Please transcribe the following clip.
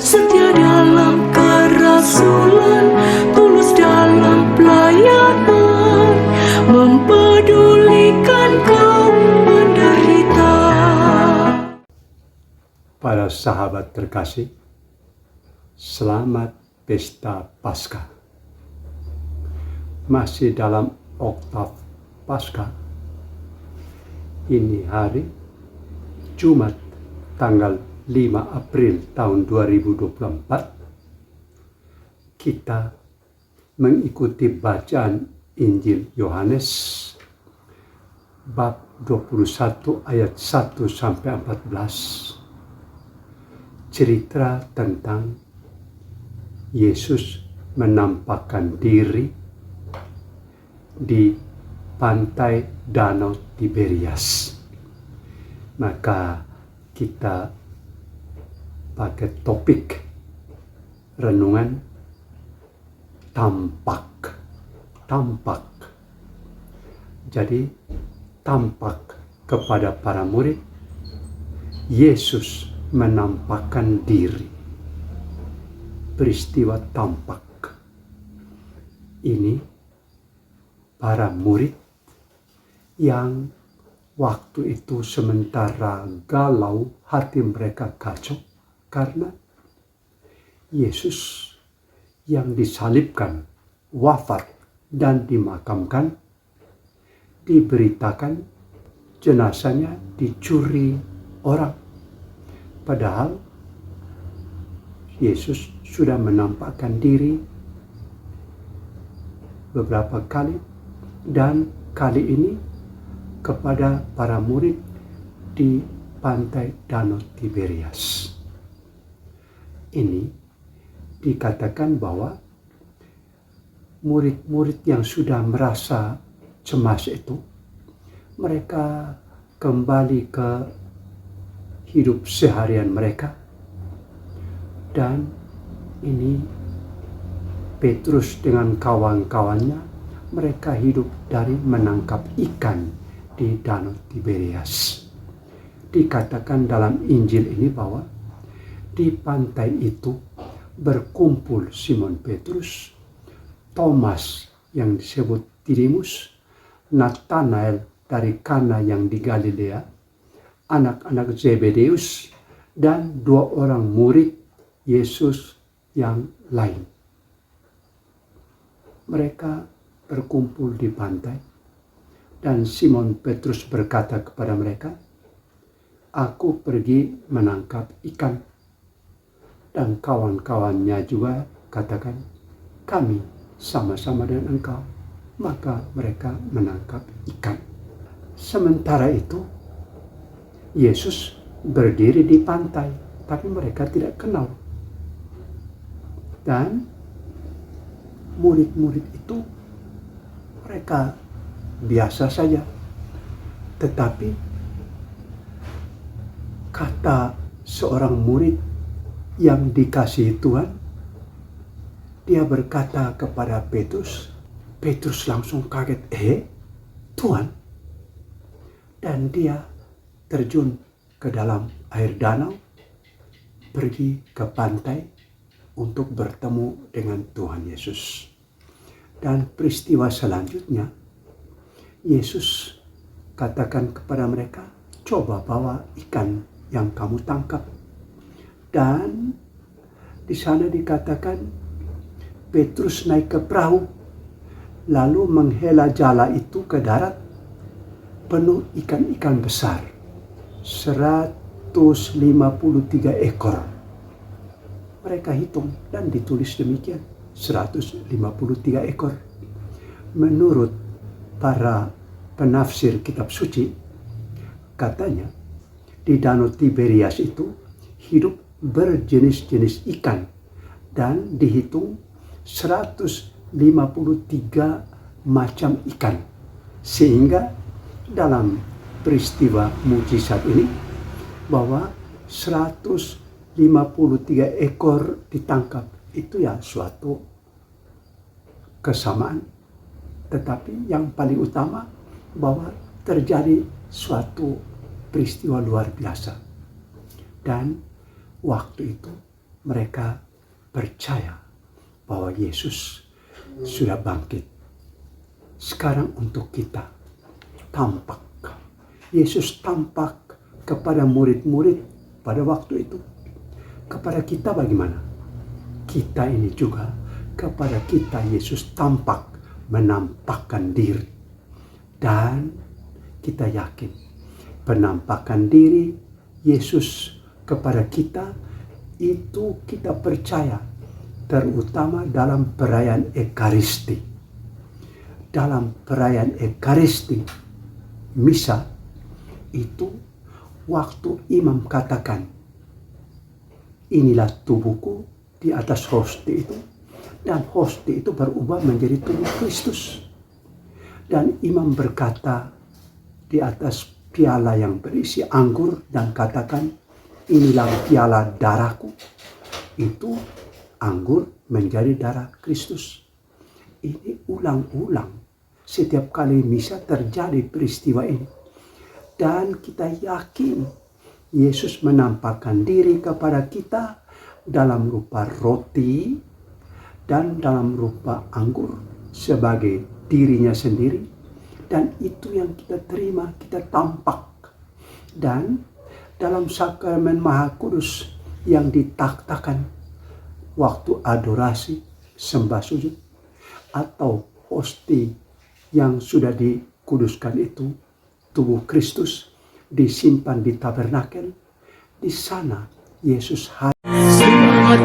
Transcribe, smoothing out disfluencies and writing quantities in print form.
setia dalam kerasulan, tulus dalam pelayanan, mempedulikan kaum menderita. Para sahabat terkasih, selamat Pesta Paskah. Masih dalam oktav Paskah. Ini hari Jumat tanggal 5 April tahun 2024. Kita mengikuti bacaan Injil Yohanes bab 21 ayat 1 sampai 14. Cerita tentang Yesus menampakkan diri di pantai Danau Tiberias. Maka kita pakai topik renungan tampak. Jadi tampak kepada para murid, Yesus menampakkan diri. Peristiwa tampak ini para murid yang waktu itu sementara galau, hati mereka kacau karena Yesus yang disalibkan, wafat dan dimakamkan, diberitakan jenazahnya dicuri orang. Padahal Yesus sudah menampakkan diri beberapa kali, dan kali ini kepada para murid di pantai Danau Tiberias. Ini dikatakan bahwa murid-murid yang sudah merasa cemas itu, mereka kembali ke hidup seharian mereka. Dan ini Petrus dengan kawan-kawannya, mereka hidup dari menangkap ikan di Danau Tiberias. Dikatakan dalam Injil ini bahwa di pantai itu berkumpul Simon Petrus, Thomas yang disebut Didimus, Nathanael dari Kana yang di Galilea, anak-anak Zebedeus, dan 2 orang murid Yesus yang lain. Mereka berkumpul di pantai, dan Simon Petrus berkata kepada mereka, "Aku pergi menangkap ikan." Dan kawan-kawannya juga katakan, "Kami sama-sama dengan engkau." Maka mereka menangkap ikan. Sementara itu, Yesus berdiri di pantai, tapi mereka tidak kenal. Dan murid-murid itu mereka biasa saja. Tetapi kata seorang murid yang dikasihi Tuhan, dia berkata kepada Petrus, Petrus langsung kaget, Tuhan? Dan dia terjun ke dalam air danau, pergi ke pantai untuk bertemu dengan Tuhan Yesus. Dan peristiwa selanjutnya, Yesus katakan kepada mereka, "Coba bawa ikan yang kamu tangkap." Dan di sana dikatakan Petrus naik ke perahu, lalu menghela jala itu ke darat, penuh ikan-ikan besar, 153 ekor. Mereka hitung dan ditulis demikian, 153 ekor. Menurut para penafsir kitab suci, katanya di Danau Tiberias itu hidup berjenis-jenis ikan, dan dihitung 153 macam ikan. Sehingga dalam peristiwa mujizat ini, bahwa 153 ekor ditangkap, itu ya suatu kesamaan. Tetapi yang paling utama bahwa terjadi suatu peristiwa luar biasa. Dan waktu itu mereka percaya bahwa Yesus sudah bangkit. Sekarang untuk kita tampak. Yesus tampak kepada murid-murid pada waktu itu. Kepada kita bagaimana? Kita ini juga kepada kita Yesus tampak, menampakkan diri. Dan kita yakin penampakan diri Yesus kepada kita itu kita percaya, terutama dalam perayaan Ekaristi. Dalam perayaan Ekaristi, misa, itu waktu imam katakan, inilah tubuhku di atas hosti itu, dan hosti itu berubah menjadi tubuh Kristus. Dan imam berkata di atas piala yang berisi anggur dan katakan, inilah piala darahku. Itu anggur menjadi darah Kristus. Ini ulang-ulang. Setiap kali misa terjadi peristiwa ini. Dan kita yakin Yesus menampakkan diri kepada kita dalam rupa roti dan dalam rupa anggur sebagai dirinya sendiri. Dan itu yang kita terima, kita tampak. Dan dalam sakramen Maha Kudus yang ditaktakan waktu adorasi, sembah sujud, atau hosti yang sudah dikuduskan itu, tubuh Kristus disimpan di tabernakel, di sana Yesus hadir. Selamat